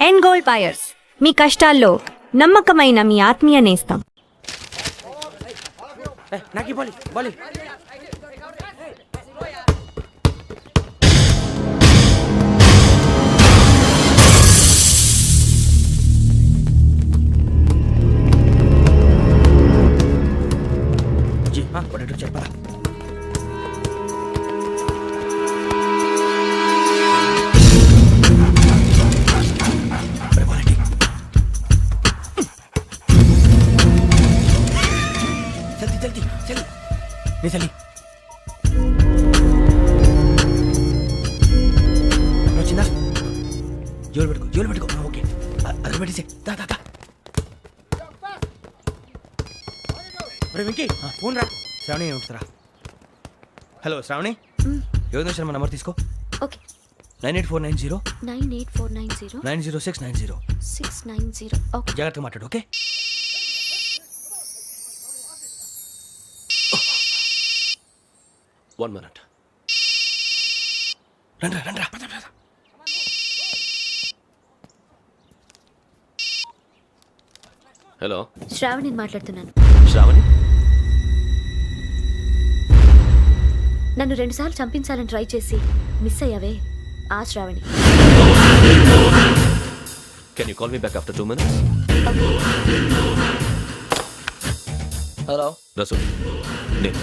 End gold buyers, మీ కష్టాల్లో నమ్మకమైన మీ ఆత్మీయ నేస్తం. నాకి బాలి బాలి జీ పడేటో చెప్పరా. जल्दी चल नहीं चली चिंदा जोल पेटको ओके अरे बेटी से दा दा दा अरे विंकी फोन रा श्रावणी उठरा हेलो श्रावणी योगेंद्र शर्मा नंबर తీసుకో ఓకే 98490 98490 90690 690 ఓకే జాగ్రత్తగా మాట్లాడు ఓకే. One minute. రండ్రా హలో శ్రావణిని మాట్లాడుతున్నాను. శ్రావణి, నన్ను 2 సార్లు చంపించాలని ట్రై చేసి మిస్ అయ్యావే, ఆ Sravani. can you call me back after 2 minutes? Hello Rasool, నేను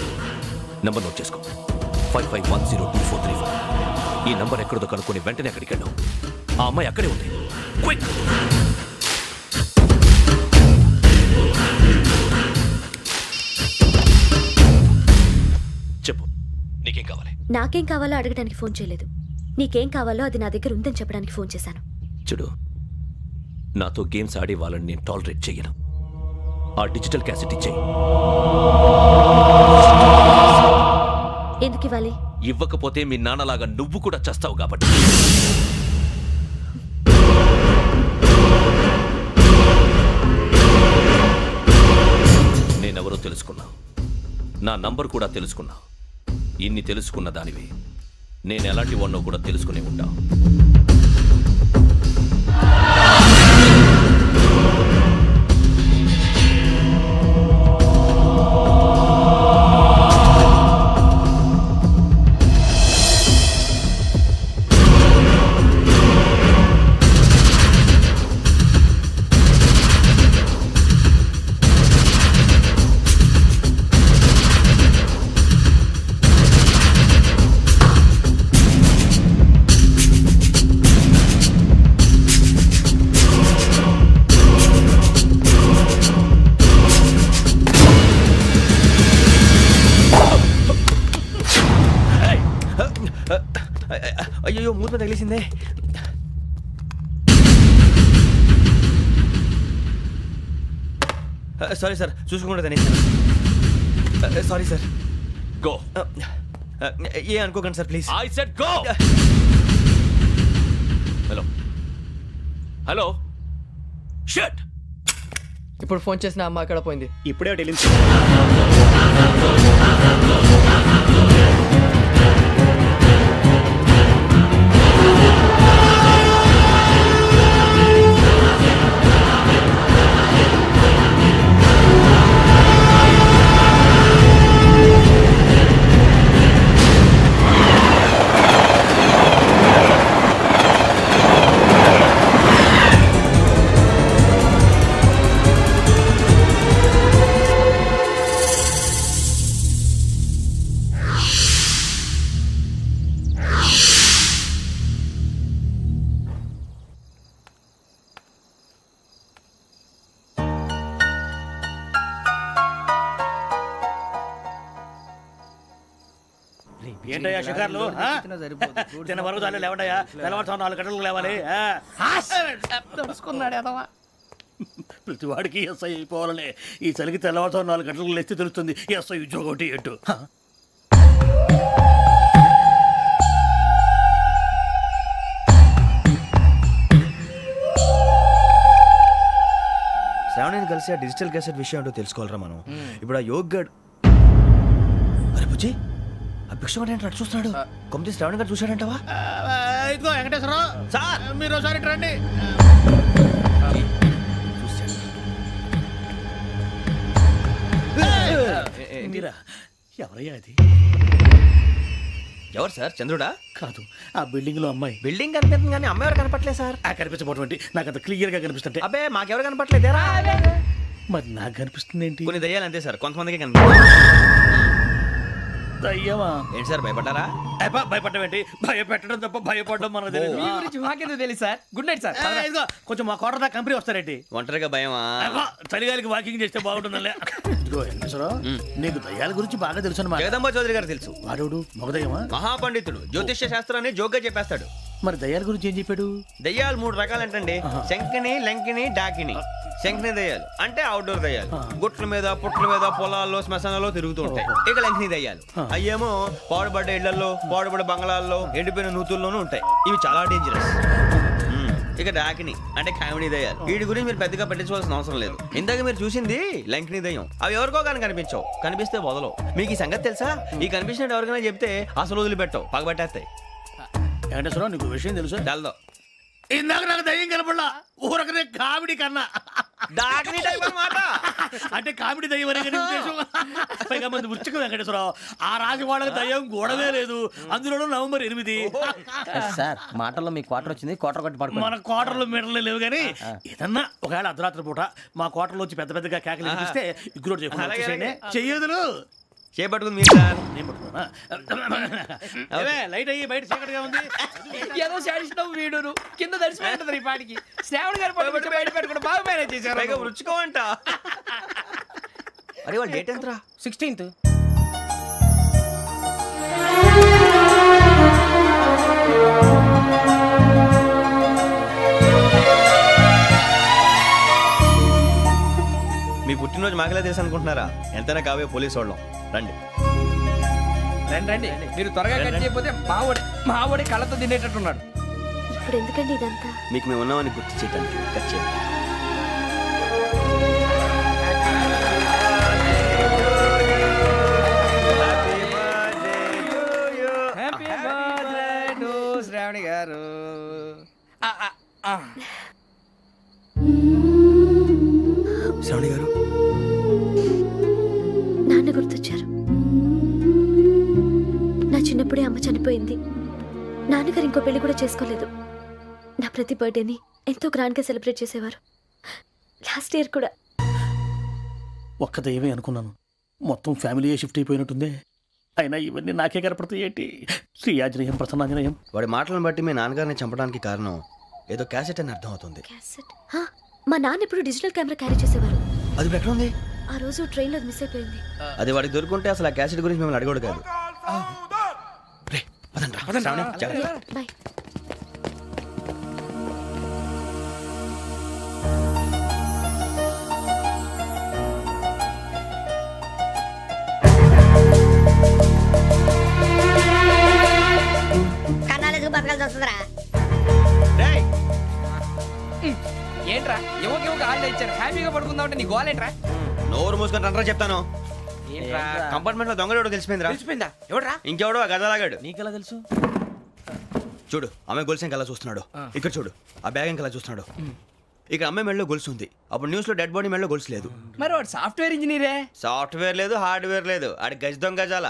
నంబర్ నోట్ చేసుకో. 55102435. ఈ నంబర్ ఎక్కడదో కనుక్కొని వెంటనే అక్కడికి వెళ్ళావు. ఆ అమ్మాయి అక్కడే ఉంది. క్విక్. చెప్పు, నీకేం కావాలి? నాకేం కావాలో అడగడానికి ఫోన్ చేయలేదు. నీకేం కావాలో అది నా దగ్గర ఉందని చెప్పడానికి ఫోన్ చేశాను. చూడు, నాతో గేమ్స్ ఆడే వాళ్ళని నేను టాలరేట్ చెయ్యను. ఆ డిజిటల్ క్యాసెట్ ఇచ్చేయి. ఎందుకు ఇవ్వాలి? ఇవ్వకపోతే మీ నాన్నలాగా నువ్వు కూడా చస్తావు కాబట్టి. నేనెవరో తెలుసుకున్నా, నా నంబర్ కూడా తెలుసుకున్నా. ఇన్ని తెలుసుకున్న దానివి నేను ఎలాంటి వాడినో కూడా తెలుసుకునే ఉంటా. అయ్యో మూత తగిలేసిందే. సారీ సార్, చూసుకుంటా తినేసాను. Sorry sir. గో. ఏ అనుకోకండి sir please. I said go. Hello hello shut. ఇప్పుడు ఫోన్ చేసిన అమ్మ అక్కడ పోయింది. ఇప్పుడే వెళ్ళింది. ఏంటయ్యా షికార్లు? తిన్న వరకు చాలు లేవండయ్యా. తెల్లవారుతో 4 గంటలకు లేవాలి. ప్రతి వాడికి ఎస్ఐ అయిపోవాలనే ఈ చలికి తెల్లవారుతో 4 గంటలకు లేస్తే తెలుస్తుంది ఎస్ఐ ఉద్యోగం ఒకటి ఎటు. శ్రావణిని కలిసి ఆ డిజిటల్ క్యాసెట్ విషయం ఏంటో తెలుసుకోవాలరా మనం. ఇప్పుడు ఆ యోగ్ గడ్. అరే బుజ్జి, ఆ భిక్షం అంటే చూస్తున్నాడు. కొమ్మతి శ్రావణి గారు చూశాడంటావా? ఇదిగో వెంకటేశ్వరరావు సార్ మీరు ఒకసారి ఇటు రండి. మీరా ఎవరయ్యా అది? ఎవరు సార్ చంద్రుడా? కాదు, ఆ బిల్డింగ్ లో అమ్మాయి. బిల్డింగ్ కనిపిస్తుంది కానీ అమ్మ ఎవరు కనపట్లేదు సార్. ఆ కనిపించబోటువంటి నాకు అంత క్లియర్ గా కనిపిస్తుంటే అబ్బే మాకెవరు కనపట్లేదేరా? మరి నాకు కనిపిస్తుంది ఏంటి? కొన్ని దయ్యాలు అంతే సార్, కొంతమందికి కనిపిస్తుంది. దయ్యమా? ఏంటి సార్ భయపడ్డారా? భయపడడం ఏంటి? భయపెట్టడం తప్ప భయపడడం మనకు తెలియదు. మీ గురించి మాకెందుకు తెలుసు సార్? Good night sir. ఇదిగో కొంచెం మా కోట దాకా కంపెనీ వస్తారేంటి? ఒంటరిగా భయమా? చలిగాలికి వాకింగ్ చేస్తే బాగుంటుందిలే. ఇదిగో వెంకటేశ్వరరావు, నీకు దయ్యాల గురించి బాగా తెలుసు అన్నమాట. జగదంబ చౌదరి గారు తెలుసు. వాడు మగదయ్యమా? మహాపండితుడు, జ్యోతిష్య శాస్త్రాన్ని జోగ్గా చెప్పేస్తాడు. మరి దయ్యాల గురించి ఏం చెప్పాడు? దయ్యాలు 3 రకాలంటండి. శంకిని, లంకిని, డాకిని. శంకిని దయ్యాలు అంటే అవుట్డోర్ దయ్యాలు, గుట్ల మీద పుట్ల మీద పొలాల్లో శ్మశానాల్లో తిరుగుతూ ఉంటాయి. ఇక లంకిని దయ్యాలు అయ్యేమో పాడుబడ్డ ఇళ్లలో, పాడుబడ్డ బంగ్లాల్లో, ఎండిపోయిన నూతుల్లోనూ ఉంటాయి. ఇవి చాలా డేంజరస్. ఇక డాకిని అంటే కామెడీ దయ్యాలు. వీటి గురించి మీరు పెద్దగా పట్టించుకోవాల్సిన అవసరం లేదు. ఇందాక మీరు చూసింది లంకిని దయ్యం. అవి ఎవరికో కానీ కనిపించవు, కనిపిస్తే వదలవు. మీకు ఈ సంగతి తెలుసా? ఈ కనిపించినట్టు ఎవరికైనా చెప్తే అసలు వదిలిపెట్టవు, పగబట్టేస్తాయి. వెంకటేశ్వరరావు, నీకు విషయం తెలుసు? తెలదో. ఇందాక నాకు దయ్యం కనపడలా, ఊరకనే కామెడీ కన్నా. డాకిని టైప్ అన్నమాట. అంటే కామెడీ దయ్యం అనే కదా ఉద్దేశం. పైగా మంది ఉచ్చకం వెంకటేశ్వరరావు. ఆ రాజు వాళ్ళకి దయ్యం గోడవే లేదు, అందులోనూ నవంబర్ 8. సార్ మాటల్లో మీ క్వార్టర్ వచ్చింది, క్వార్టర్ కొట్టి పడుకో. మన కోటర్లో మీటర్లు లేవు కానీ ఏదన్నా ఒకవేళ అర్ధరాత్రి పూట మా కోటర్లో వచ్చి పెద్ద పెద్దగా కేకలు వినిపిస్తే ఇగ్గురు అలాగే. చెయ్యదులు చేపట్టుకుంది మీరు సార్. నేను పట్టుకున్నా. ఏమే, లైట్ అయ్యి బయట చీకటిగా ఉంది. ఏదో శాడిస్తావు వీడును కింద దర్శనం ఈ పాటికి శ్రావణ్ గారు పట్టుబడి బయట పెట్టుకుని బాగా మేనేజ్ చేశారు. పైగా రుచుకోమంట. అరే వాళ్ళ డేట్ ఎంతరా? 16th. మీ పుట్టినరోజు మాకలే తెలుసు అనుకుంటున్నారా? ఎంతైనా కావే పోలీసు వాళ్ళం. రండి రండి రండి, మీరు త్వరగా కట్ చేయకపోతే మావడి కళ్ళతో తినేటట్టున్నాడు. ఇప్పుడు ఎందుకండి ఇదంతా? మీకు మేము ఉన్నామని గుర్తు చేయడానికి కట్ చేయండి. హ్యాపీ బర్త్డే టు శ్రావణి గారు. శ్రావణి గారు నాన్న గుర్తొచ్చారు. నా చిన్నప్పుడే అమ్మ చనిపోయింది. నాన్నగారు ఇంకో పెళ్లి కూడా చేసుకోలేదు. నా ప్రతి బర్త్డేని ఎంతో గ్రాండ్గా సెలబ్రేట్ చేసేవారు. లాస్ట్ ఇయర్ కూడా. ఒక్క దయ్యమే అనుకున్నాను, మొత్తం ఫ్యామిలీ షిఫ్ట్ అయిపోయినట్టుందే. అయినా ఇవన్నీ నాకే కనపడతాయి ఏంటి? శ్రీ ఆంజనేయం ప్రసన్నాంజనేయం. వాడి మాటలను బట్టి మీ నాన్నగారిని చంపడానికి కారణం ఏదో క్యాసెట్ అని అర్థం అవుతుంది. క్యాసెట్? మా నాన్న ఇప్పుడు డిజిటల్ కెమెరా క్యారీ చేసేవారు. అది ఇప్పుడు ఎక్కడ ఉంది? ఆ రోజు ట్రైన్లో మిస్ అయిపోయింది. అది వాడికి దొరుకుంటే అసలు ఆ క్యాసెట్ గురించి మిమ్మల్ని అడగడు కాదు. రే, పదండ్రా. శ్రావణి, జాగ్రత్త. బాయ్. కన్నాలకు బతకాల్సి వస్తుందిరా. రేయ్, ఏంట్రా ఎవరికి హాలిడే ఇచ్చారు, హ్యాపీగా పడుకుందాం అంటే నీ గోల్ ఏంట్రా? నోరు మూసుకొని రండ్రా చెప్తాను. ఏంట్రా కంపార్ట్మెంట్ లో దొంగడు తెలిసిపోయిందిరా. తెలిసిపోయిందా? ఎవడ్రా? ఇంకెవడో ఆ గదలాగాడు. నీకెలా తెలుసు? చూడు, ఆమె గొలుసు ఇంకలా చూస్తున్నాడు. ఇక్కడ చూడు, ఆ బ్యాగ్ ఇంకలా చూస్తున్నాడు. ఇక్కడ అమ్మాయి మెడలో గొలుసు ఉంది. అప్పుడు న్యూస్ లో డెడ్ బాడీ మెడలో గొలుసు లేదు. మరి వాడు సాఫ్ట్వేర్ ఇంజనీరే. సాఫ్ట్వేర్ లేదు, హార్డ్వేర్ లేదు. ఆడి గజ దొంగ గజాల.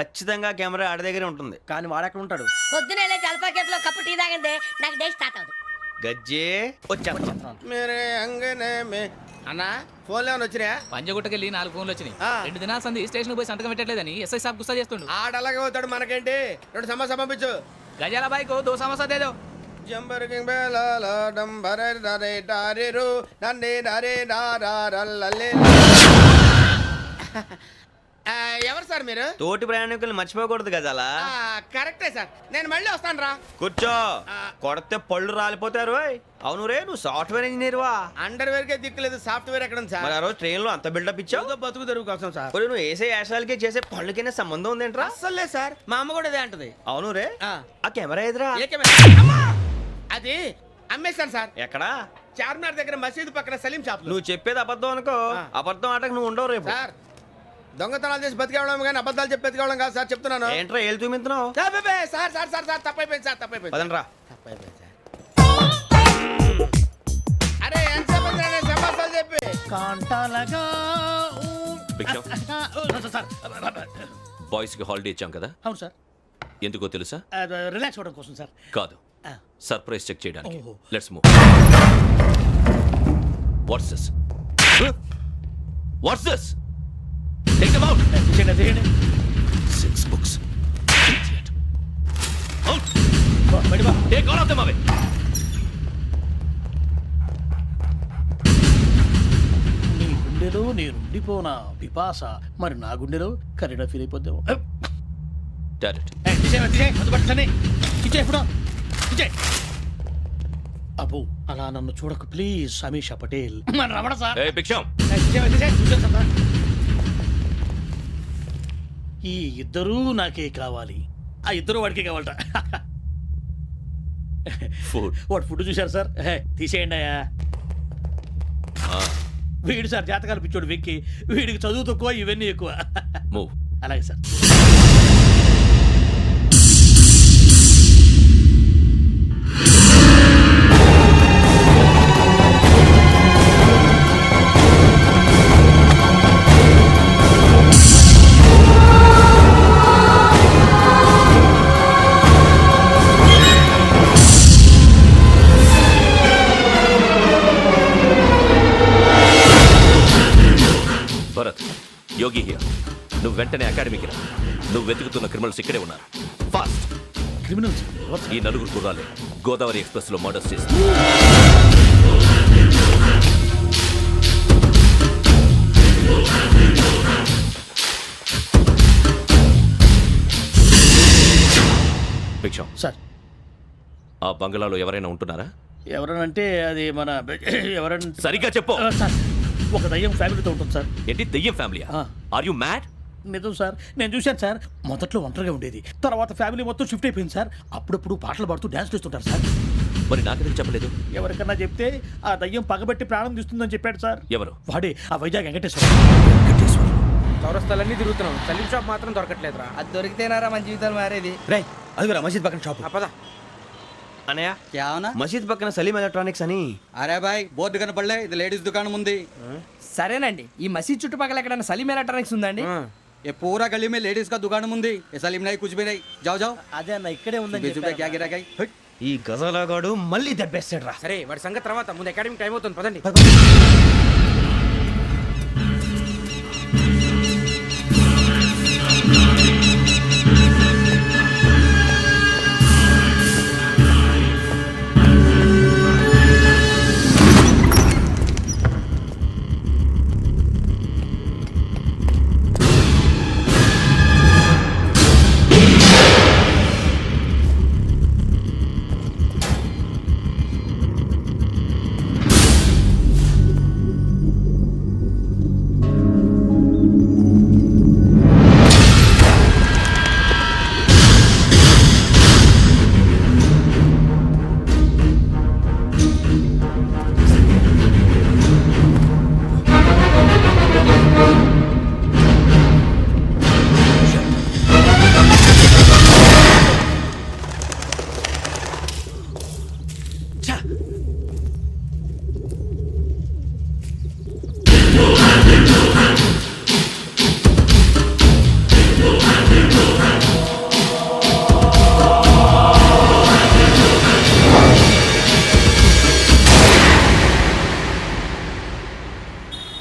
ఖచ్చితంగా కెమెరా ఆడి దగ్గరే ఉంటుంది. కానీ వాడెక్కడ ఉంటాడు? పొద్దునే లేచి అల్ఫా కేఫ్ లో కప్పు టీ తాగిందే నాకు డే స్టార్ట్ అవుతుంది. గజ్జే వచ్చా. అన్నా ఫోన్లో వచ్చినా? పంజగుట్టకెళ్ళి 4 ఫోన్లు వచ్చినాయి. 2 దినాల సంది స్టేషన్ పోయి సంతకం పెట్టలేదని ఎస్ఐ సాబ్ గుస్తా చేస్తుండు. ఆడలాగే పోతాడు, మనకేంటి? 2 సమస్య పంపించు. గజాల బైక్ 2 సమస్య దేదో. జంబరకింగ్ బేలాల డంబరే డరే డారిరు నందే డరే డారల్లలే. ఎవరు సార్ మీరు? తోటి ప్రయాణికుల్ని మర్చిపోకూడదు గజాల. కరెక్టే సార్, నేను మళ్ళీ వస్తాను రా. కూర్చో, కొడితే పళ్ళు రాలిపోతారు. అవును రే, నువ్వు సాఫ్ట్వేర్ ఇంజనీర్ వా? అండర్వేర్ కే దిక్కులేదు, సాఫ్ట్వేర్ ఎక్కడ సార్? మరి ఆ రోజు ట్రైన్ లో అంత బిల్డప్ ఇచ్చావు. బతుకు తెరుగు కోసం సార్. ఒరేయ్, నువ్వు వేసే యాశాలకి చేసే పళ్ళకైనా సంబంధం ఉందేంట్రా? అస్సలే సార్, మా అమ్మ కూడా అదే అంటది. అవును రే, ఆ కెమెరా ఎదురా అది అమ్మేశాను సార్. ఎక్కడా? చార్మినార్ దగ్గర మసీదు పక్కన సలీం షాప్. నువ్వు చెప్పేది అబద్ధం అనుకో. అబద్ధం ఆటకు నువ్వు ఉండవు రేపు. సార్ దొంగతనాలు చేసి బతికేవడం కానీ అబద్ధాలు చెప్పి బతికేవడం కాదు సార్ చెప్తున్నాను. ఏంట్రా ఏళ్ళు చూపించినావు? సార్ సార్ సార్ సార్ తప్పైపోయింది సార్ తప్పైపోయింది. పదండ్రా. తప్పైపోయింది సార్. అరే ఎంతసేపు సమాసాలు చెప్పి కాంటాలగా భిక్షం, సార్ బాయ్స్ కి హాలిడే ఇచ్చాం కదా, అవును సార్, ఎందుకో తెలుసా? రిలాక్స్ అవ్వడం కోసం సార్. కాదు, సర్ప్రైజ్ చెక్ చేయడానికి. ఓహో. Let's move. What's this? What's this? Take them out. తీయండి. 6 books. Idiot. Out. బయట బా. Take all of them away. నీ గుండెలో నేనుండిపోనా పిపాస, మరి నా గుండెలో కరీడా ఫీల్ అయిపోద్దాము. Direct. అబ్బో అలా నన్ను చూడకు please Sameesha Patel. Ramana sir. Hey, భిక్షం. ఈ ఇద్దరూ నాకే కావాలి, ఆ ఇద్దరు వాడికే కావాలట. Food. వాడు ఫుడ్ చూశారు సార్. తీసేయండి అయ్యా. వీడు సార్ జాతకాలు పిచ్చోడు వెక్కి, వీడికి చదువు తక్కువ ఇవన్నీ ఎక్కువ. Move. అలాగే సార్. Bharat, Yogi here. నువ్వు వెంటనే అకాడమీకి రా. నువ్వు వెతుకుతున్న క్రిమినల్స్ ఇక్కడే ఉన్నారు. ఫాస్ట్. క్రిమినల్స్ ఈ నలుగురు కుర్రాలే గోదావరి ఎక్స్ప్రెస్ లో మర్డర్స్ చేసి భిక్షం, సార్. ఆ బంగ్లాలో ఎవరైనా ఉంటున్నారా? ఎవరనంటే అది మన ఎవరంటే సరిగ్గా చెప్పు. సార్, ఒక దయ్యం ఫ్యామిలీతో ఉంటుంది సార్. ఏంటి దెయ్యం ఫ్యామిలీ? Are you mad? నిజం సార్, నేను చూశాను సార్. మొదట్లో ఒంటరిగా ఉండేది, తర్వాత ఫ్యామిలీ మొత్తం షిఫ్ట్ అయిపోయింది సార్. అప్పుడప్పుడు పాటలు పాడుతూ డ్యాన్స్ చేస్తుంటారు సార్. మరి నాకెందుకు చెప్పలేదు? ఎవరికన్నా చెప్తే ఆ దయ్యం పగబెట్టి ప్రాణం తీస్తుందని చెప్పాడు సార్. ఎవరు? వాడే ఆ వైజాగ్ వెంకటేశ్వర. చౌరస్తాలన్నీ తిరుగుతున్నాం, సలీం షాప్ మాత్రం దొరకట్లేదురా. అది దొరికితేనారా మన జీవితాలు మారేది. రేయ్ అదిగురా మసీద్ పక్కన షాప్. పద. అనయ్య, क्या होना? మసీద్ పక్కన సలీం ఎలక్ట్రానిక్స్ అని. అరే బాయ్ బోర్డు కనపడలే, ఇది లేడీస్ దుకాణం ఉంది. సరేనండి, ఈ మసీద్ చుట్టుపక్కల ఎక్కడైనా సలీం ఎలక్ట్రానిక్స్ ఉందండి? ये पूरा गली में लेडीज का दुकान मुंदी, ये सलीम नहीं कुछ भी नहीं. जाओ जाओ. అదే అన్న ఇక్కడే ఉందని చెప్పి क्या गिरा गई. ఈ గజాలగాడు మళ్ళీ దెబ్బేస్తాడు రా. సరే వాడి సంగతి తర్వాత, ముందు అకాడమిక్ టైం అవుతుంది, పదండి.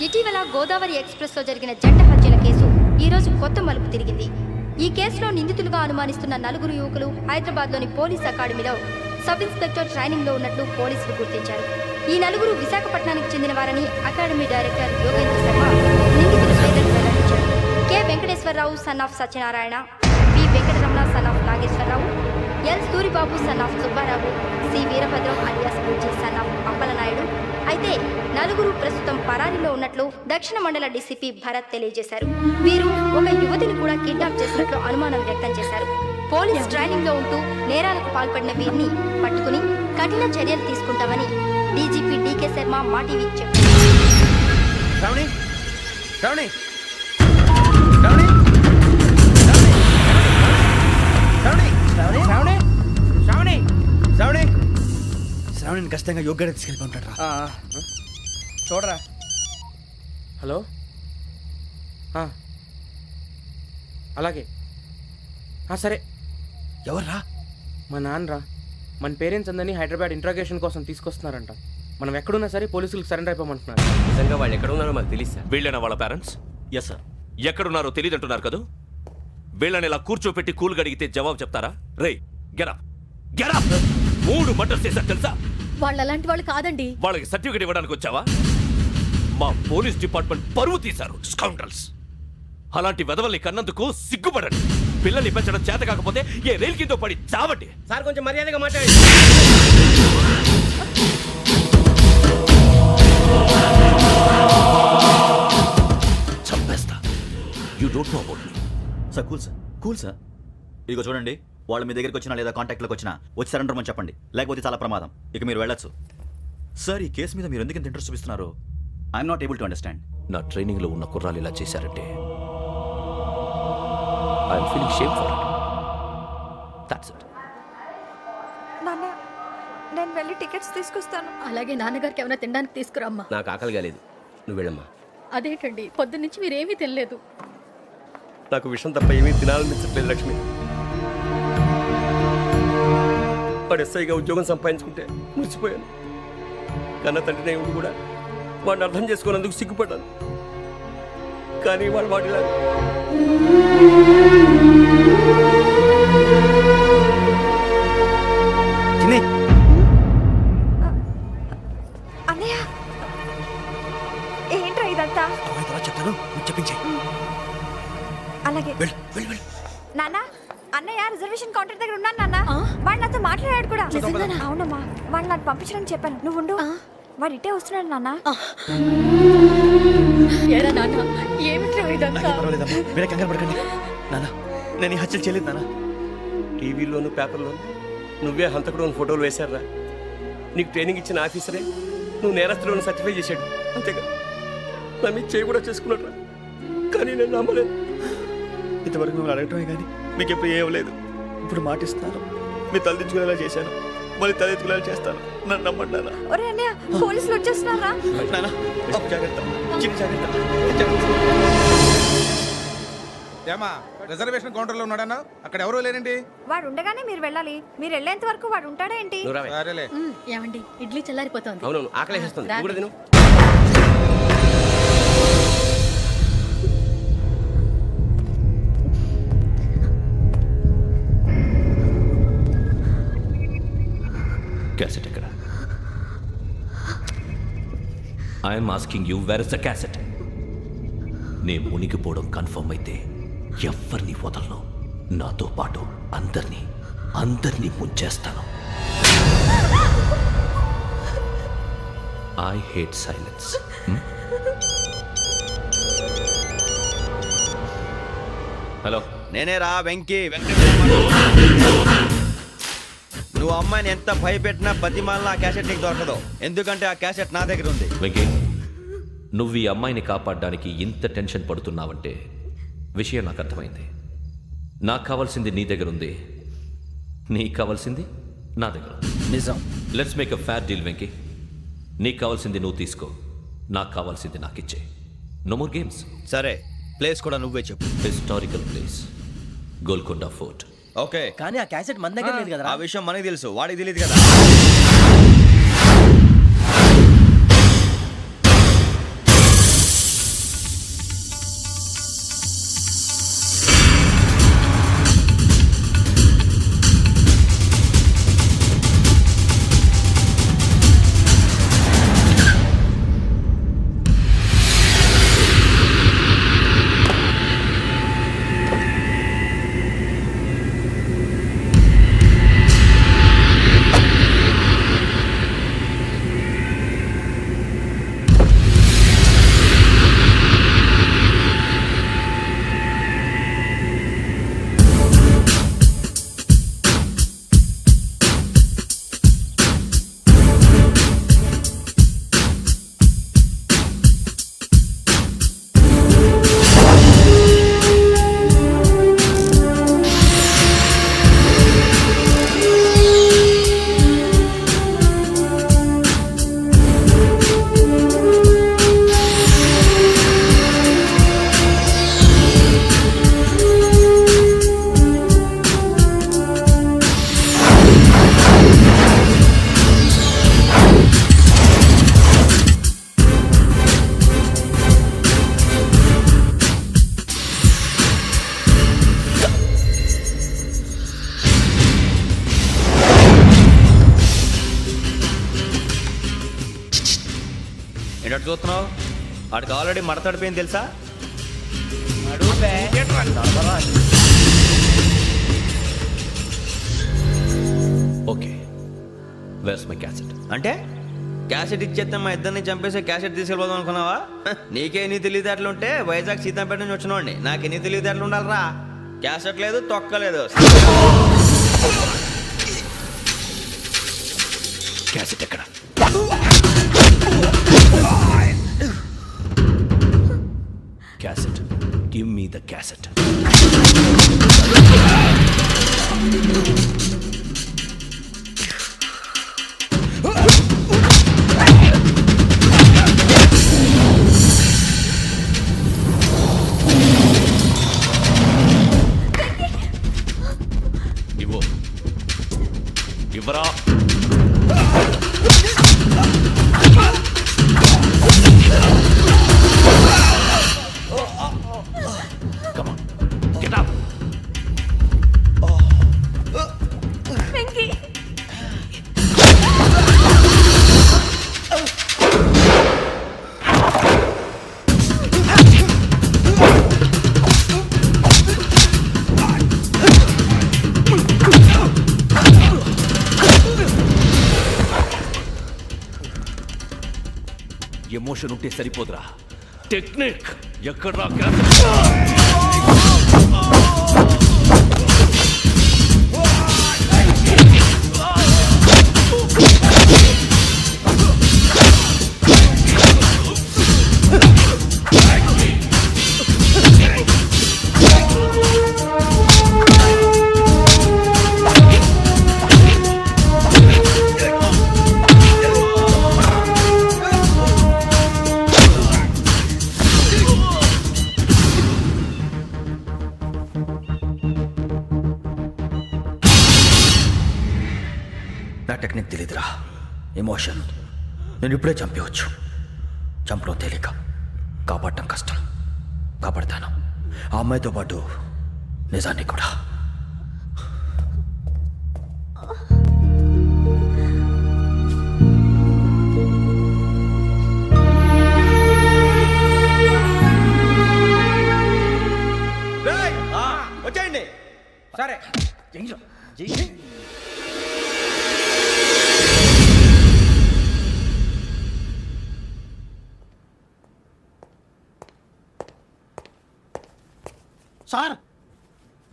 ఇటీవల గోదావరి ఎక్స్ప్రెస్ లో జరిగిన జంట హత్యల కేసు ఈ రోజు కొత్త మలుపు తిరిగింది. ఈ కేసులో నిందితులుగా అనుమానిస్తున్న నలుగురు యువకులు హైదరాబాద్లోని పోలీస్ అకాడమీలో సబ్ ఇన్స్పెక్టర్ ట్రైనింగ్ లో ఉన్నట్లు పోలీసులు గుర్తించారు. ఈ నలుగురు విశాఖపట్నానికి చెందిన వారని అకాడమీ డైరెక్టర్ యోగేంద్ర శర్మ నిందితుల పేర్లను వెల్లడించారు. K Venkateswararao son of Satyanarayana, P Venkataramana son of Nageswararao, L Suribabu son of Subbarao, C Veerabhadram alias Bujji son of Appalanaidu. అయితే నలుగురు ప్రస్తుతం పరారీలో ఉన్నట్లు దక్షిణ మండల డీసీపీ భరత్ తెలియజేశారు. వీరు ఒక యువతిని కూడా కిడ్నాప్ చేసినట్లు అనుమానం వ్యక్తం చేశారు. పోలీస్ ట్రైనింగ్ లో ఉంటూ నేరాలకు పాల్పడిన వీరిని పట్టుకుని కఠిన చర్యలు తీసుకుంటామని డీజీపీ డీకే శర్మ మా టీవీకి చెప్పారు. శ్రావణి, శ్రావణి. శ్రావణి శ్రావణి శ్రావణి శ్రావణి శ్రావణి శ్రావణిని ఖచ్చితంగా యోగ్గా తీసుకెళ్ళి ఉంటాడు రా. చూడరా. హలో అలాగే సరే. ఎవర్రా? మా నాన్నరా. మన పేరెంట్స్ అందరినీ హైదరాబాద్ ఇంట్రాగేషన్ కోసం తీసుకొస్తున్నారంట. మనం ఎక్కడున్నా సరే పోలీసులకు సరెండర్ అయిపోమంటున్నారు. నిజంగా వాళ్ళు ఎక్కడ ఉన్నారో మాకు తెలియదు సార్. వీళ్ళేనా వాళ్ళ పేరెంట్స్? Yes sir. ఎక్కడున్నారో తెలియదంటున్నారు కదా. వీళ్ళని ఇలా కూర్చోపెట్టి కూల్ గడిగితే జవాబు చెప్తారా? రేయ్ గెటప్ గెటప్. 3 మర్డర్స్ చేశారు తెలుసా? వాళ్ళు అలాంటి వాళ్ళు కాదండి. వాళ్ళకి సర్టిఫికేట్ ఇవ్వడానికి వచ్చావా? మా పోలీస్ డిపార్ట్మెంట్ పరువు తీశారు స్కౌండ్రల్స్. అలాంటి వెధవల్ని కన్నందుకు సిగ్గుపడండి. పిల్లల్ని పెంచడం చేత కాకపోతే ఏ రైలు కింద పడి చావండి. సార్ కొంచెం మర్యాదగా మాట్లాడండి. చంపేస్తా. You don't know about me. Sir cool sir. ఇదిగో చూడండి, వాళ్ళు మీ దగ్గరికి వచ్చినా లేదా కాంటాక్ట్లోకి వచ్చినా వచ్చి సరెండర్ అని చెప్పండి, లేకపోతే చాలా ప్రమాదం. ఇక మీరు వెళ్ళొచ్చు. సార్, ఈ కేసు మీద మీరు ఎందుకు ఇంత ఇంట్రెస్ట్ చూపిస్తున్నారు? I'm not able to understand. నా ట్రైనింగ్లో ఉన్న కుర్రాలు ఇలా చేశారంటే I'm feeling shame for it. That's it. నాన్న, నేను వెళ్ళి టికెట్స్ తీసుకొస్తాను. అలాగే నాన్నగారికి ఏమైనా తినడానికి తీసుకురమ్మా. నాకు ఆకలి కాలేదు, నువ్వు వెళ్ళమ్మా. అదేంటండి, పొద్దున్నుంచి మీరేమీ తినలేదు. నాకు విషయం తప్ప ఏమీ తినాలనిపించట్లేదు లక్ష్మి. వాడు ఎస్ఐగా ఉద్యోగం సంపాదించుకుంటే మురిసిపోయాను. కన్న తండ్రినే ఉండి కూడా వాడిని అర్థం చేసుకున్నందుకు సిగ్గుపడ్డాను. కానీ వాడు వాడిలా అన్నయ్య, ఏంట్రా ఇదంతా? చెప్తాను, చెప్పించే. అలాగే నాన్న, అన్నయ్య రిజర్వేషన్ కౌంటర్ దగ్గర ఉన్నాను నాన్న. వాడు నాతో మాట్లాడాడు కూడా. అవునమ్మా, వాడు నాకు పంపించడానికి చెప్పాను. నువ్వు ఉండు, వాడు ఇట్టే వస్తున్నాడు నాన్న. మీరే కంగారు పడకండి నాన్న. నేను ఈ హత్యలు చేయలేదు నాన్న. టీవీలోను పేపర్లోను నువ్వే హంతకుడు ఫోటోలు వేశారా? నీకు ట్రైనింగ్ ఇచ్చిన ఆఫీసరే నువ్వు నేరస్తులను సర్టిఫై చేశాడు. అంతేగా నా మీద చేయి కూడా చేసుకున్నాడు. కానీ నేను నమ్మలేదు. ఇంతవరకు మిమ్మల్ని అడగటమే కానీ మీకు ఎప్పుడు ఏమలేదు. ఇప్పుడు మాటిస్తాను, మీ తలదించుకునేలా చేశాను, మళ్ళీ తలెత్తుకునేలా చేస్తాను. నన్ను నమ్మండి నాన్న. ఒరే అన్నయ్య, పోలీసులు వచ్చేస్తున్నారా? నాన్న జాగ్రత్త, చిన్న జాగ్రత్త. ఏమా రిజర్వేషన్ కౌంటర్ లో ఉన్నాడన్నా? అక్కడ ఎవరూ లేనండి. వాడు ఉండగానే మీరు వెళ్ళాలి. మీరు వెళ్ళేంత వరకు వాడు ఉంటాడా ఏంటి? సరేలే. ఏమండి, ఇడ్లీ చల్లారిపోతుంది. అవును, ఆకలేస్తుంది. నువ్వు కూడా తిను. క్యాసెట్ ఎక్కడ? I'm asking you, where is the cassette? నే మునిగిపోవడం కన్ఫర్మ్ అయితే ఎవరిని వదలను. నాతో పాటు అందరినీ ముంచేస్తాను. I hate silence. హలో, నేనే రా వెంకీ. నువ్వు అమ్మాయిని ఎంత భయపెట్టినా బతిమాలినా ఆ క్యాసెట్ నీకు దొరకదు. ఎందుకంటే ఆ క్యాసెట్ నా దగ్గర ఉంది. వెంకీ, నువ్వు ఈ అమ్మాయిని కాపాడడానికి ఇంత టెన్షన్ పడుతున్నావంటే విషయం నాకు అర్థమైంది. నాకు కావాల్సింది నీ దగ్గర ఉంది, నీకు కావాల్సింది నా దగ్గర. నిజం. Let's make a fair deal Venky. నీకు కావాల్సింది నువ్వు తీసుకో, నాకు కావాల్సింది నాకు ఇచ్చే. No more games. సరే, ప్లేస్ కూడా నువ్వే చెప్పు. Historical place, Golconda fort. Okay, కానీ ఆ క్యాసెట్ మన దగ్గర లేదు కదా. ఆ విషయం మనకి తెలుసు, వాడికి తెలియదు కదా. ఏంటంటే చూస్తున్నావు? వాడికి ఆల్రెడీ మడతడిపోయింది తెలుసా? Okay, where's my cassette? అంటే క్యాసెట్ ఇచ్చేస్తే మా ఇద్దరిని చంపేసి క్యాసెట్ తీసుకెళ్ళిపోదాం అనుకున్నావా? నీకే ఎన్ని తెలివితేటలు ఉంటే వైజాగ్ సీతంపేట నుంచి వచ్చినవాడిని. నాకు ఎన్ని తెలివితేటలు ఉండాలరా? క్యాసెట్ లేదు, తొక్కలేదు. క్యాసెట్ ఎక్కడ? Cassette, give me the cassette. ఇవ్వు, ఇవ్వరా. Come on, get up. Emotion ఉంటే సరిపోదురా, టెక్నిక్ ఎక్కడ్రా? నా టెక్నిక్ తెలీదురా, ఎమోషన్. నేను ఇప్పుడే చంపేవచ్చు. చంపడం తేలిక, కాపాడటం కష్టం. కాపాడతాను ఆ అమ్మాయితో పాటు నిజాన్ని కూడా. వచ్చేయండి. సరే, సార్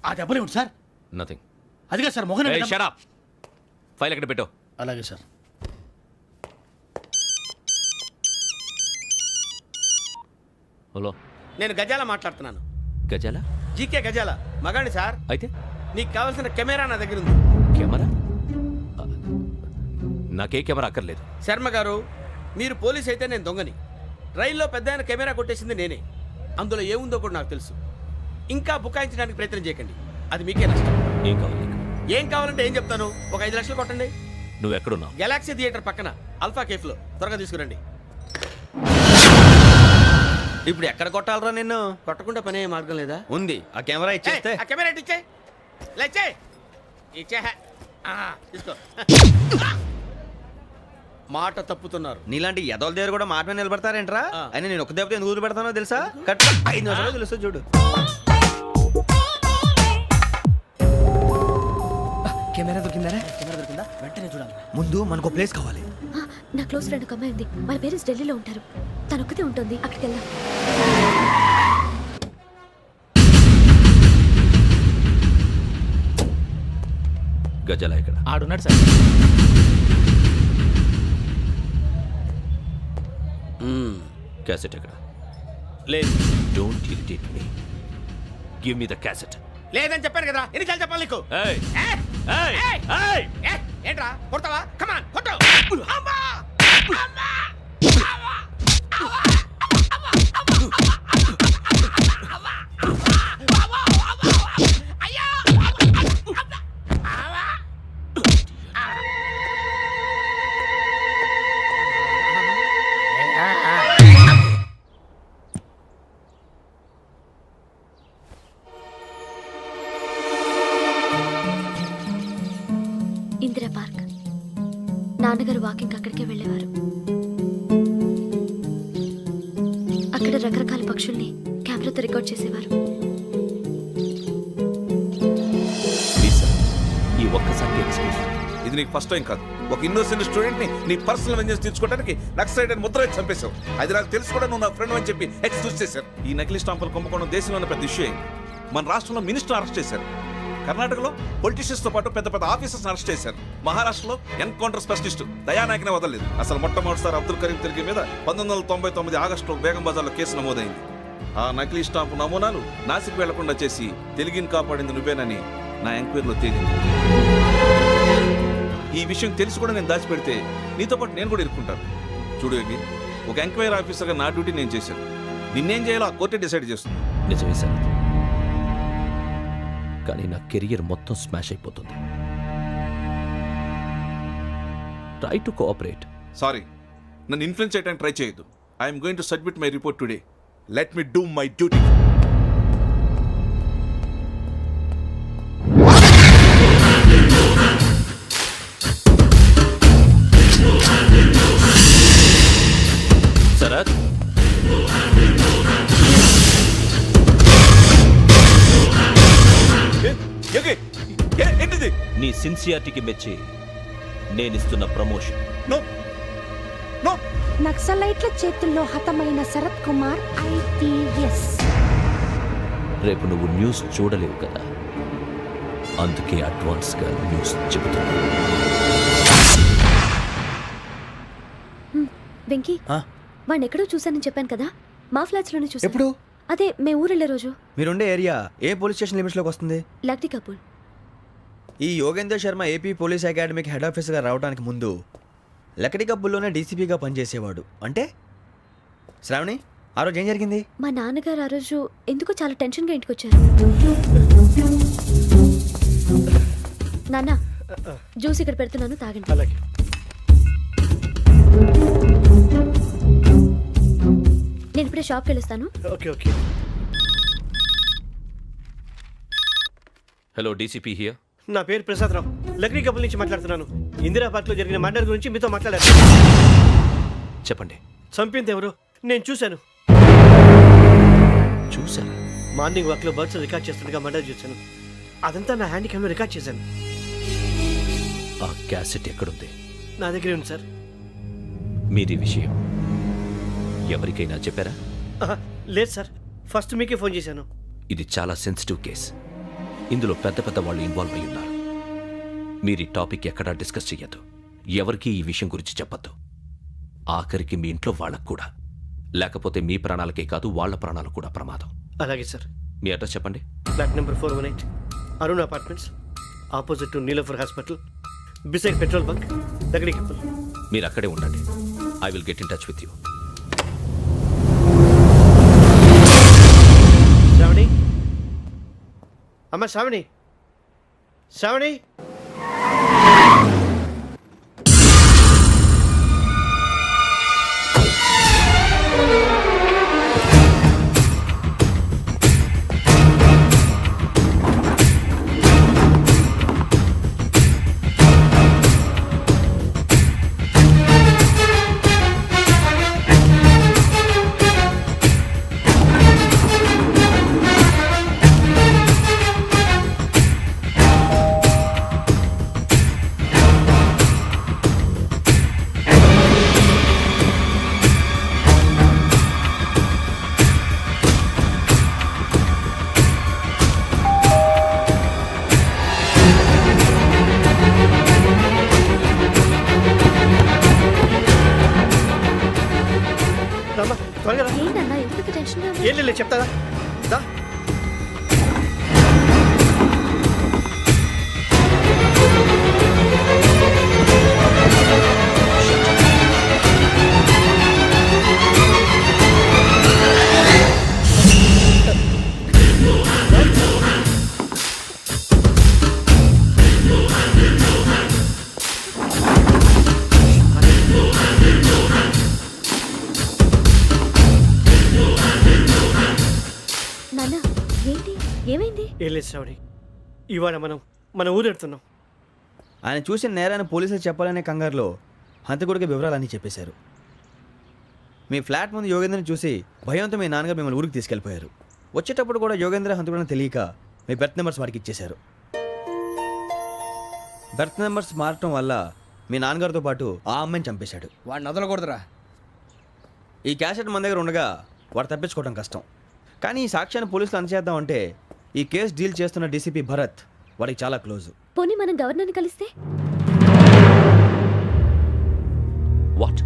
ఆ దెబ్బలేమిటి సార్? నథింగ్. అదిగా sir Mohan. Shut up. File ఎక్కడ పెట్టు? అలాగే సార్. హలో, నేను గజాల మాట్లాడుతున్నాను. గజాల? జీకే గజాల మగాండి సార్. అయితే నీకు కావాల్సిన కెమెరా నా దగ్గర ఉంది. కెమెరా? నాకే కెమెరా అక్కర్లేదు. శర్మ గారు, మీరు పోలీస్ అయితే నేను దొంగని. రైల్లో పెద్ద ఆయన కెమెరా కొట్టేసింది నేనే. అందులో ఏముందో కూడా నాకు తెలుసు. ఇంకా బుకాయించడానికి ప్రయత్నం చేయకండి, అది మీకే నష్టం. ఏం కావాలి? ఏం కావాలంటే ఏం చెప్తాను. ఒక 5 లక్షలు కొట్టండి. నువ్వు ఎక్కడున్నావు? గెలాక్సీ థియేటర్ పక్కన అల్ఫా కేఫ్లో. త్వరగా తీసుకురండి. ఇప్పుడు ఎక్కడ కొట్టాలరా నిన్ను? కొట్టకుండా పనే మార్గం లేదా? ఉంది. ఆ కెమెరా ఇచ్చేస్తే. ఆ కెమెరా ఇచ్చే లేచే ఇచ్చే తీసుకో. మాట తప్పుతున్నారు. నీలాంటి ఎదల దగ్గర కూడా మాట మీద నిలబడతారేంట్రా? అయినా నేను ఒక దెబ్బతో ఎందుకు పెడతానో తెలుసా? కట్ 5 నిమిషాలు తెలుసు చూడు. కెమెరా దొరికిందా? వెంటనే చూడాలి. ముందు మనకు ప్లేస్ కావాలి. నా క్లోజ్ ఫ్రెండ్ ఒక అమ్మాయి ఉంది. వాళ్ళ పేరెంట్స్ ఢిల్లీలో ఉంటారు. తను ఒక్కతే ఉంటుంది. అక్కడికి వెళ్దాం. గజాల ఇక్కడ? ఆడున్నాడు సార్. క్యాసెట్ ఎక్కడ? లేదు. Don't irritate me. Give me the cassette. లేదని చెప్పాను కదా, ఎన్నిసార్లు చెప్పాలి నీకు? ఏంట్రా కొడతావా? కమాన్ కొట్టు. ఇందిరా పార్క్. నాన్నగారు వాకింగ్ అక్కడికే వెళ్ళేవారు. రకరకాల పక్షుల్ని కెమెరాతో రికార్డ్ చేసేవారు. ప్లీజ్ సార్, ఈ ఒక్కసారికి ఎక్స్క్యూజ్. ఇది నీకు ఫస్ట్ టైం కాదు. ఒక ఇన్నోసెంట్ స్టూడెంట్ ని నీ పర్సనల్ వెంజెన్స్ తీర్చుకోవడానికి నక్సలైట్ అని ముద్ర వేసి చంపేశావు. అది నాకు తెలుసు కూడా నువ్వు నా ఫ్రెండ్ అని చెప్పి ఎక్స్క్యూజ్ చేశారు. ఈ నకిలీ స్టాంపులు కుంభకోణం దేశంలో ఉన్న పెద్ద ఇష్యూ అయింది. మన రాష్ట్రంలో మినిస్టర్ అరెస్ట్ చేశారు. కర్ణాటకలో పొలిటీషియన్స్ తో పాటు పెద్ద పెద్ద ఆఫీసర్స్ అరెస్ట్ చేశారు. మహారాష్ట్రలో ఎన్కౌంటర్ స్పెషలిస్ట్ దయానాయకనే వదలలేదు. అసలు మొట్టమొదటిసారి అబ్దుల్ కరీం తిరిగి మీద 1999 ఆగస్టులో బేగం బజార్లో కేసు నమోదైంది. ఆ నకిలీ స్టాంపు నమూనాలు నాసిక్ వెళ్లకుండా చేసి తెలుగుని కాపాడింది నువ్వేనని నా ఎంక్వైరీలో తేలింది. ఈ విషయం తెలిసి కూడా నేను దాచిపెడితే నీతో పాటు నేను కూడా ఇరుక్కుంటాను. చూడు యోగి, ఒక ఎంక్వైరీ ఆఫీసర్గా నా డ్యూటీ నేను చేశాను. నిన్నేం చేయాలో ఆ కోర్టే డిసైడ్ చేస్తుంది. నిజమే సార్, కానీ నా కెరియర్ మొత్తం స్మాష్ అయిపోతుంది. Try to cooperate. సారీ, నన్ను ఇన్ఫ్లుయెన్స్ చేయడానికి ట్రై చేయొద్దు. I'm going to submit my report today. Let me do my duty. Sharath, ఏంటిది? నీ సిన్సియారిటీకి మెచ్చి నేనిస్తున్న ప్రమోషన్. No no. నక్సలైట్ల చేతుల్లో హతమైన శరత్ కుమార్ IPS. రేపు నువ్వు న్యూస్ చూడలేవు కదా, అందుకే అడ్వాన్స్గా న్యూస్ చెబుతున్నా. వెంకీ, వాడిని ఎక్కడో చూశానని చెప్పాను కదా, మా ఫ్లాట్స్ లోనే చూసాను. ఎప్పుడు? అదే మే ఊరెళ్ళే రోజు. మీరుండే ఏరియా ఏ పోలీస్ స్టేషన్ లిమిట్స్ లోకి వస్తుంది? లక్టీ కపూర్. ఈ యోగేందర్ శర్మ ఏపీ పోలీస్ అకాడమీకి హెడ్ ఆఫీసర్గా రావడానికి ముందు లకడి కబ్బుల్లోనే డీసీపీగా పనిచేసేవాడు. అంటే శ్రావణి, ఆ రోజు ఏం జరిగింది? మా నాన్నగారు ఆ రోజు ఎందుకో చాలా టెన్షన్గా ఇంటికి వచ్చారు. నాన్న, జ్యూస్ ఇక్కడ పెడుతున్నాను, తాగండి. అలాగే. నేను ఇప్పుడే షాప్కి వెళ్ళొస్తాను. Okay okay. Hello, DCP here. నా పేరు ప్రసాదరావు, లక్డీ కపుల్ నుంచి మాట్లాడుతున్నాను. ఇందిరా పార్క్లో జరిగిన మర్డర్ గురించి మీతో మాట్లాడారు. చెప్పండి. చంపింది ఎవరు? నేను చూశాను. చూసారా? మార్నింగ్ వాక్లో బర్డ్స్ రికార్డ్ చేస్తుండగా మర్డర్ చూశాను. అదంతా నా హ్యాండ్ క్యామ్లో రికార్డ్ చేశాను. ఆ క్యాసెట్ ఎక్కడుంది? నా దగ్గరే ఉంది సార్. మీది విషయం ఎవరికైనా చెప్పారా? లేదు సార్, ఫస్ట్ మీకే ఫోన్ చేశాను. ఇది చాలా సెన్సిటివ్ కేస్. ఇందులో పెద్ద పెద్ద వాళ్ళు ఇన్వాల్వ్ అయి ఉన్నారు. మీరు ఈ టాపిక్ ఎక్కడా డిస్కస్ చెయ్యొద్దు. ఎవరికి ఈ విషయం గురించి చెప్పొద్దు. ఆఖరికి మీ ఇంట్లో వాళ్ళకు కూడా. లేకపోతే మీ ప్రాణాలకే కాదు, వాళ్ళ ప్రాణాలు కూడా ప్రమాదం. అలాగే సార్. మీ అడ్రస్ చెప్పండి. Flat number 418, Arun apartments, opposite to Nilofer hospital, beside petrol bunk, Lakdikapul. మీరు అక్కడే ఉండండి. I will get in touch with you. Sravani, అమ్మ శ్రావణి, శ్రావణి. ఏంటన్నా ఎందుకు టెన్షన్గా ఉన్నావు? ఏం లేదు, చెప్తారా? దా. నాన్న, ఏంటి, ఏమైంది? ఏం లేదు శ్రావణి, ఇవాళ మనం మన ఊరు వెళ్తున్నాం. ఆయన చూసిన నేరాన్ని పోలీసులు చెప్పాలనే కంగారులో హంతకుడికి వివరాలన్నీ చెప్పేశారు. మీ ఫ్లాట్ ముందు యోగేంద్రని చూసి భయంతో మీ నాన్నగారు మిమ్మల్ని ఊరికి తీసుకెళ్ళిపోయారు. వచ్చేటప్పుడు కూడా యోగేంద్ర హంతకుడని తెలియక మీ బెర్త్ నెంబర్స్ వాడికి ఇచ్చేశారు. బెర్త్ నెంబర్స్ మారటం వల్ల మీ నాన్నగారితో పాటు ఆ అమ్మాయిని చంపేశాడు. వాడిని వదలకూడదురా. ఈ క్యాసెట్ మన దగ్గర ఉండగా వాడు తప్పించుకోవడం కష్టం. కానీ ఈ సాక్ష్యాన్ని పోలీసులు అందజేద్దామంటే ఈ కేసు డీల్ చేస్తున్న డీసీపీ భరత్ వాడికి చాలా క్లోజ్. పోనీ మనం గవర్నర్ని కలిస్తే? వాట్?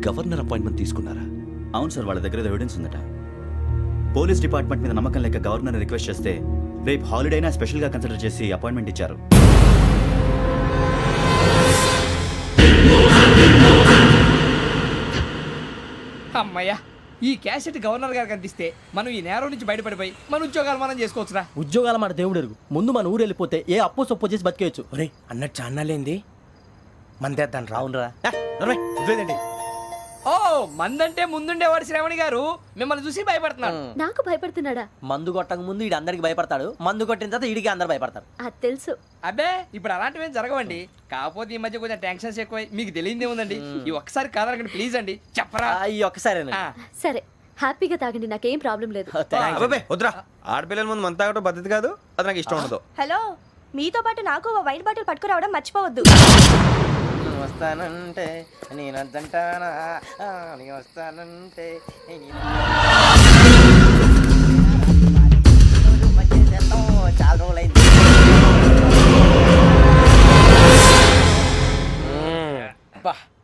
గవర్నర్ అపాయింట్మెంట్ తీసుకున్నారా? అవును సార్, వాళ్ళ దగ్గర ఎవిడెన్స్ ఉందట. పోలీస్ డిపార్ట్మెంట్ మీద నమ్మకం లేక గవర్నర్ రిక్వెస్ట్ చేస్తే రేపు హాలిడేనా స్పెషల్గా కన్సిడర్ చేసి అపాయింట్మెంట్ ఇచ్చారు. అమ్మయ్యా, ఈ క్యాసెట్ గవర్నర్ గారికి అందిస్తే మనం ఈ నేరం నుంచి బయటపడిపోయి మన ఉద్యోగాలు మనం చేసుకోవచ్చురా. ఉద్యోగాల మాట దేవుడు ఎరుగు. ముందు మన ఊరు వెళ్ళిపోతే ఏ అప్పు సొప్పు చేసి బతికేయచ్చు. ఒరే అన్నట్టు చాన్నాలేంది మందేద్దాం రావునరా. వదిలేదండి. ఓ మందంటే ముందుండేవాడు శ్రావణి గారు మిమ్మల్ని చూసి భయపడుతున్నాడు. నాకు భయపడుతున్నాడా? మందు కొట్టక ముందు ఈడు అందరికి భయపడతాడు, మందు కొట్టిన తర్వాత ఈడికి అందరు భయపడతారు. అది తెలుసు. అబ్బే ఇప్పుడు అలాంటివి ఏం జరగవండి. కాకపోతే ఈ మధ్య కొంచెం టెన్షన్స్ ఎక్కువై మీకు తెలియదే ఉందండి. ఈ ఒక్కసారి కాదనకండి ప్లీజ్ అండి, చెప్పరా. ఈ ఒక్కసారి సరే హ్యాపీగా తాగండి, నాకేం ప్రాబ్లం లేదు. అబ్బాబే వద్దురా, ఆడపిల్లల ముందు మంత తాగటం పద్ధతి కాదు, అది నాకు ఇష్టం ఉండదు. హలో, మీతో పాటు నాకు ఓ వైట్ బాటిల్ పట్టుకురావడం మర్చిపోవద్దు. వస్తానంటే నేనంటానా, వస్తానంటే చాలా రోజులైంది.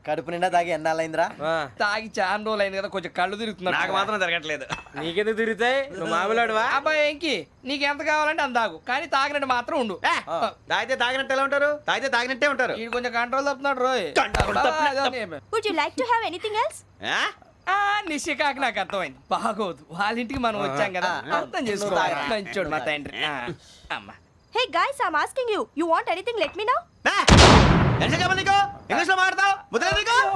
కడుపు నిండా తాగి ఎన్నాళ్ళైందిరా? తాగి చాలా రోజులు అయింది కదా, కొంచెం కళ్ళు తిరుగుతున్నాడు. నాకు మాత్రం జరగట్లేదు. నీకెందుకు తిరుగుతాయి? నువ్వు మామిలాడువా? అబ్బాయి ఏంకి నీకు ఎంత కావాలంటే అంత తాగు, కానీ తాగినట్టు మాత్రం ఉండు. తాగితే తాగినట్టు ఎలా ఉంటారు? తాగితే తాగినట్టే ఉంటారు. వీడు కొంచెం కంట్రోల్ తప్పుతున్నాడు రోయ్. Would you like to have anything else? నిశ్చికాకి నాకు అర్థమైంది. బాగోదు, వాళ్ళ ఇంటికి మనం వచ్చాం కదా, అర్థం చేసుకోవాలి. మంచోడు మా తండ్రి. అమ్మ hey guys, I am asking you, you want anything let me know. English లో మాట్లాడతావు?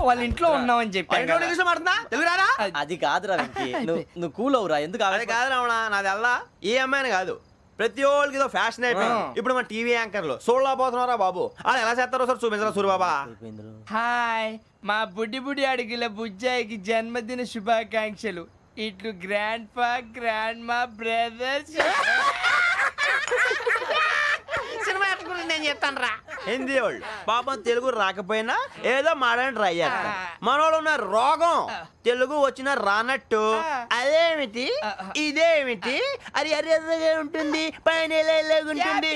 వాళ్ళ ఇంట్లో ఉన్నామని చెప్పి ఇంగ్లీష్ లో మాట్లాడుతున్నా, తెలుగు రారా? అది కాదురా వెంకీ, నువ్వు కూల్ అవురా. ఎందుకు అది కాదు రావణ, నాది అల్లా ఏ అమ్మాయిని కాదు, ప్రతి ఒక్కరికి ఇదో ఫ్యాషన్ అయిపోయింది. ఇప్పుడు మన టీవీ యాంకర్లు సోళ్ళ పోతున్నారా బాబు, వాళ్ళు ఎలా చేస్తారో సార్ చూపించరా సూరిబాబా. హాయ్, మా బుడ్డి బుడి అడిగిల బుజ్జాయికి జన్మదిన శుభాకాంక్షలు. ఇట్లు గ్రాండ్ ఫా గ్రాండ్ మా బ్రదర్స్. సినిమా నేను చెప్తాను రా. హిందీ వాళ్ళు పాపం తెలుగు రాకపోయినా ఏదో మాడని ట్రై చేస్తారు. మనోళ్ళు ఉన్న రోగం తెలుగు వచ్చిన రానట్టు అదేమిటి ఇదేమిటి అది అరిగా ఉంటుంది, పైన ఉంటుంది.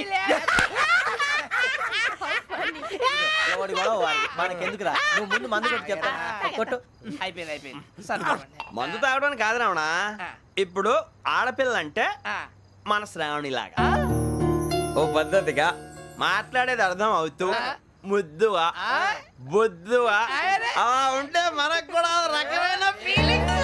మనకెందుకురా, నువ్వు ముందు మందు కొట్టి చెప్తా. కొట్టు. అయిపోయింది. మందు తాగడానికి కాదు రావణ, ఇప్పుడు ఆడపిల్ల మన శ్రావణిలాగా ఓ పద్ధతిగా మాట్లాడేది అర్థం అవుతూ ముద్దువా బొద్దువా అలా ఉంటే మనకు కూడా రకమైన ఫీలింగ్స్.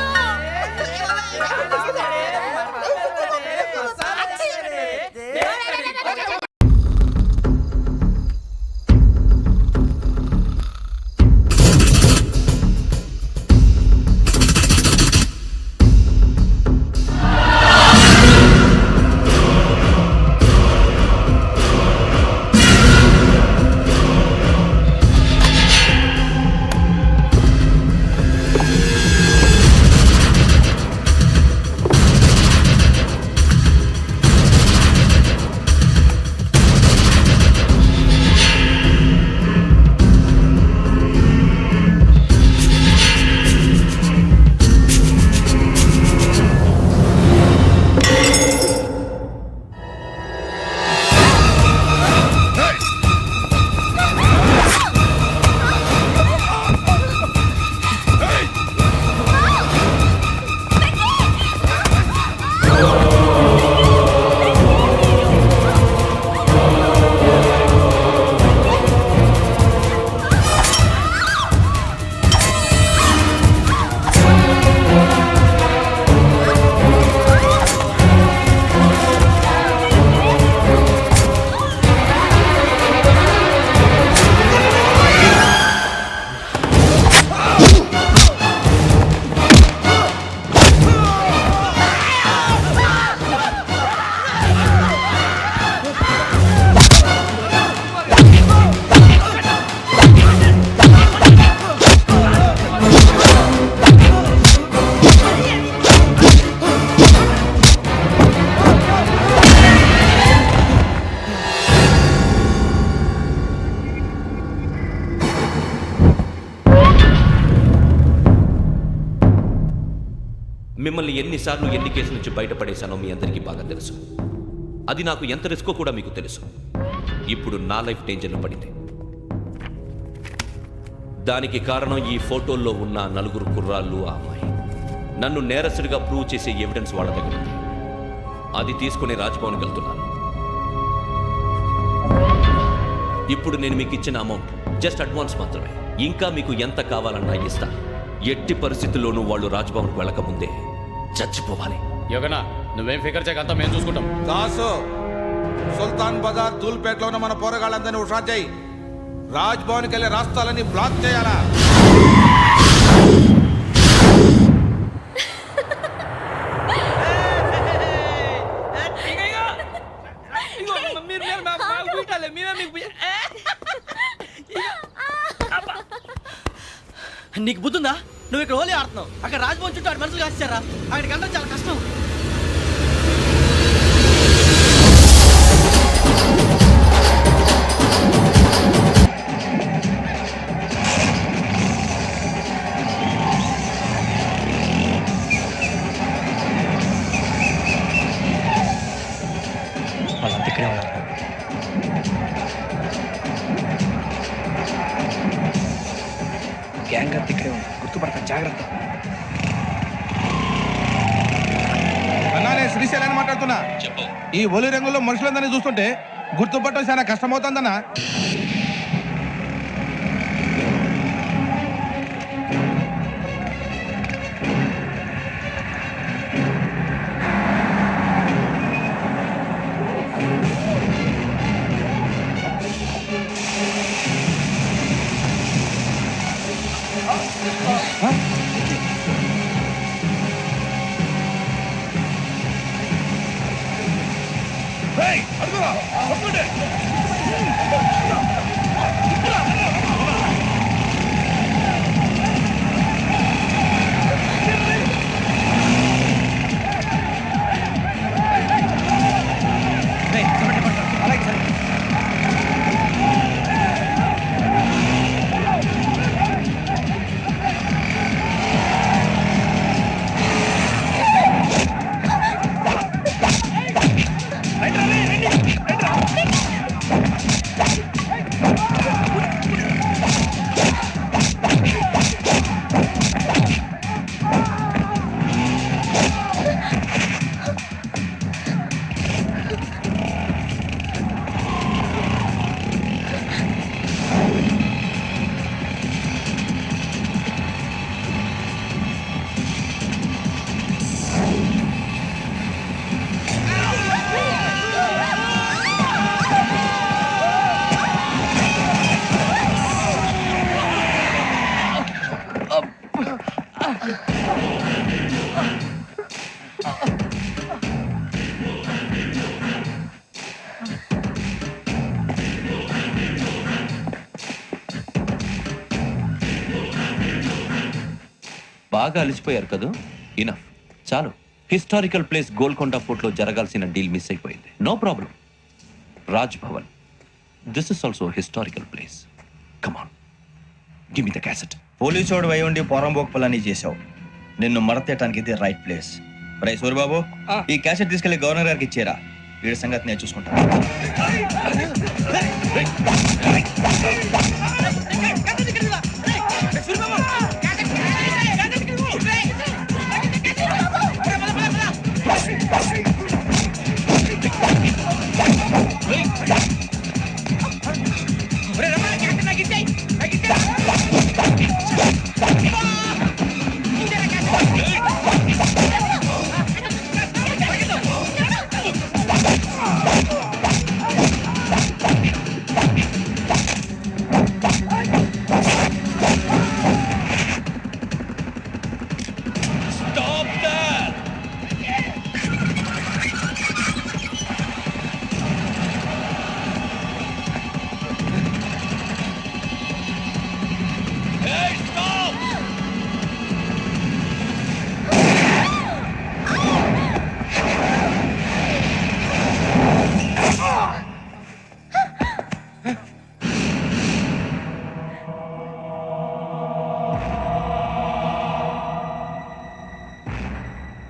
మిమ్మల్ని ఎన్నిసార్లు ఎన్ని కేసుల నుంచి బయటపడేశానో మీ అందరికీ బాగా తెలుసు. అది నాకు ఎంత రిస్కో కూడా మీకు తెలుసు. ఇప్పుడు నా లైఫ్ డేంజర్లో పడింది. దానికి కారణం ఈ ఫోటోల్లో ఉన్న 4 కుర్రాళ్ళు, ఆ అమ్మాయి. నన్ను నేరస్తుడిగా ప్రూవ్ చేసే ఎవిడెన్స్ వాళ్ళ దగ్గర ఉంది. అది తీసుకుని రాజ్భవన్కి వెళ్తున్నాను. ఇప్పుడు నేను మీకు ఇచ్చిన అమౌంట్ జస్ట్ అడ్వాన్స్ మాత్రమే. ఇంకా మీకు ఎంత కావాలన్నా ఇస్తాను. ఎట్టి పరిస్థితుల్లోనూ వాళ్ళు రాజ్భవన్కి వెళ్ళకముందే చచ్చిపోవాలి. యోగనా, నువ్వేం ఫికర్ చేయకంతా మేము చూసుకుంటాం. దాసు, సుల్తాన్ బజార్ ధూల్పేటలో ఉన్న మన పోరగాళ్ళందరినీ హుషారు చేయి. రాజ్ భవన్కి వెళ్ళే రాస్తాలని బ్లాక్ చేయాలా? నీకు బుద్ధుందా? నువ్వు ఇక్కడ హోలీ ఆడుతున్నావు, అక్కడ రాజ్భవన్ చుట్టూ ఆడి మనుషులు కాస్తారా? అక్కడికి అందరూ చాలా కష్టం. వాళ్ళంతా ఇక్కడే ఉన్నారు. గ్యాంగ్ అంతా ఇక్కడే ఉంది, గుర్తుపడతాను, జాగ్రత్త. అన్నానే శ్రీశైలాన్ని మాట్లాడుతున్నా. ఈ ఒలి రంగుల్లో మనుషులందరినీ చూస్తుంటే గుర్తుపట్టడం చాలా కష్టమవుతుందన్నా. బాగా అలిసిపోయారు కదా? ఇనఫ్, చాలు. హిస్టారికల్ ప్లేస్ గోల్కొండ ఫోర్ట్లో జరగాల్సిన డీల్ మిస్ అయిపోయింది. No problem. Raj Bhavan, this is also historical place. Come on, give me the cassette. పోలీసోడు వై ఉండి పొరంబోక్పలని చేసావు. నిన్ను మడతేయటానికి ఇది రైట్ ప్లేస్. రై సూరిబాబు, ఈ క్యాసెట్ తీసుకెళ్లి గవర్నర్ గారికి ఇచ్చేరా. వీడి సంగతి నేను చూసుకుంటాను.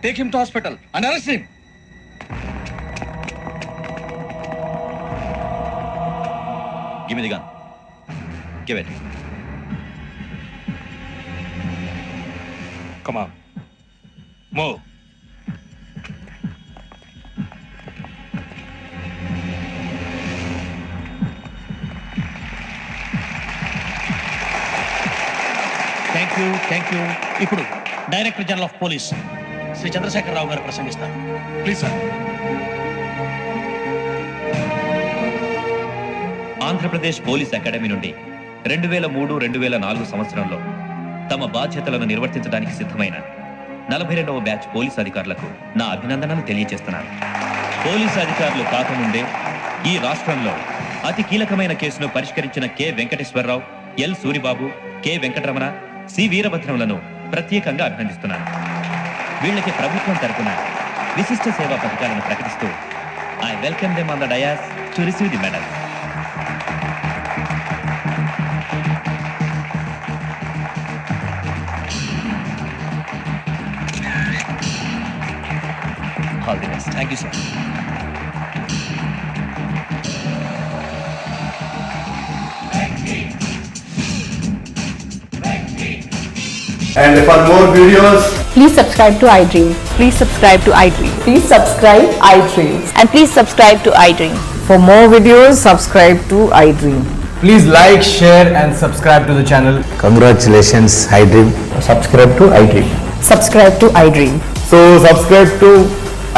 Take him to hospital and arrest him. Give me the gun. Give it. Come on. Move. Thank you. ఇప్పుడు director general of police Shri Chandrasekhara Rao garu ప్రసంగిస్తారు. Please, sir. Andhra Pradesh police academy నుండి 2003-2004 సంవత్సరంలో తమ బాధ్యతలను నిర్వర్తించడానికి సిద్ధమైన 42వ బ్యాచ్ పోలీస్ అధికారులకు నా అభినందనలు తెలియజేస్తున్నాను. పోలీసు అధికారులు కాకముందే ఈ రాష్ట్రంలో అతి కీలకమైన కేసును పరిష్కరించిన K Venkateswara Rao, L Suribabu, K Venkataramana, C వీరభద్రములను ప్రత్యేకంగా అభినందిస్తున్నాను. వీళ్ళకి ప్రభుత్వం తరపున విశిష్ట సేవా పథకాలను ప్రకటిస్తూ I welcome them on the dais to receive the medal. All the best. Thank you sir. And for more videos, Please subscribe to iDream. Please subscribe to iDream. Please subscribe iDream. And please subscribe to iDream. For more videos, subscribe to iDream. please like, share and subscribe to the channel. Congratulations, iDream. Subscribe to iDream. Subscribe to iDream. So subscribe to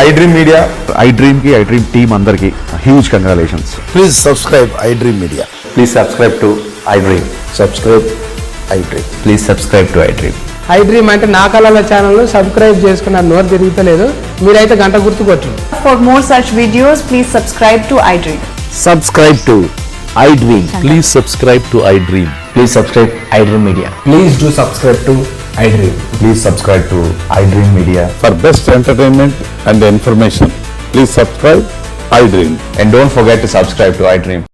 iDream Media. iDream ki iDream team andarki huge congratulations. Please subscribe iDream Media. Please subscribe to iDream. Subscribe iDream. Please subscribe to iDream. iDream అంటే నా కళల channel subscribe చేసుకున్న నోరు తిరుగుతలేదు. మీరైతే గంట గుర్తు కొట్టండి. For more such videos, please subscribe to iDream. Subscribe to iDream. Please subscribe to iDream. Please subscribe iDream Media. Please do subscribe to iDream. Please subscribe to iDream Media. For best entertainment and information, please subscribe iDream. And don't forget to subscribe to iDream.